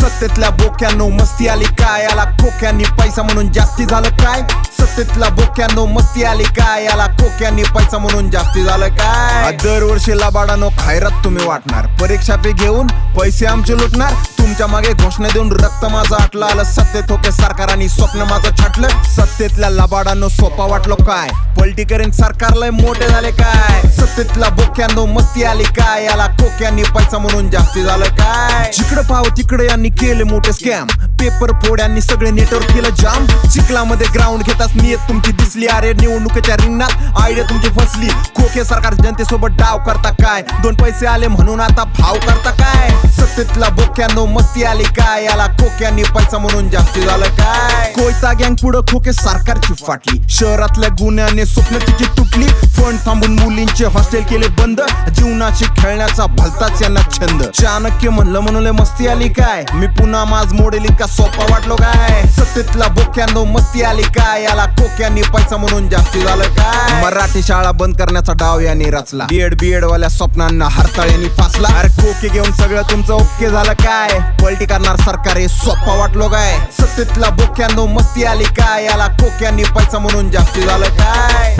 सत्तेतल्या बोक्यानो मस्ती आली काय, याला खोक्यांनी पैसा म्हणून जास्ती झालं काय. सत्तेतल्या बोक्यानो मस्ती आली काय, याला खोक्यांनी पैसा म्हणून जास्ती झालं काय. दरवर्षी लबाडानो खैरात तुम्ही वाटणार, परीक्षा फी घेऊन पैसे आमचे लुटणार. तुमच्या मागे घोषणा देऊन रक्त माझं आटलं, आलं सत्तेत होके सरकार आणि स्वप्न माझं छाटलं. सत्तेतल्या लबाडानो सोपा वाटलो काय, पॉलिटिकरीन सरकारला मोठे झाले काय. सत्तेतल्या बोक्यानो मस्ती आली काय, याला खोक्यांनी पैसा म्हणून जास्ती झालं काय. जिकडे पाव तिकडे यांनी केले मोठे स्कॅम, पेपर फोड्यांनी सगळे नेटवर्क केलं जाम. चिखलामध्ये ग्राउंड घेताच नियत तुमची दिसली, अरे निवडणुकीच्या रिंगणात आयडिया तुमची फसली. खोके सरकार जनतेसोबत डाव करता काय, दोन पैसे आले म्हणून आता भाव करता काय. सत्तेतला बोक्यानो मस्ती आली काय, याला खोक्यांनी पैसा म्हणून जास्ती झालं काय. कोयता गँग पुढं खोके सरकारची फाटली, शहरातल्या गुन्ह्याने स्वप्न तिची तुटली. फंड थांबून मुलींचे हॉस्टेल केले बंद, जीवनाशी खेळण्याचा भलताच यांना छंद. चाणक्य म्हणलं म्हणून मस्ती आली काय, मी पुन्हा माझ मोडेल इतका सोपा वाटलो काय. सत्तेतला बोक्यानो मस्ती आली काय, याला खोक्यांनी पैसा म्हणून जास्ती झालं काय. मराठी शाळा बंद करण्याचा डाव यांनी रचला, बीएड वाल्या स्वप्नांना हरताळ्यांनी फासला. अरे खोके घेऊन सगळं तुमचं ओके झालं काय, पलटी करणार सरकार हे सोपा वाटलो काय. सत्तेतला बोक्यानो मस्ती आली काय, याला खोक्यांनी पैसा म्हणून जास्ती झालं काय.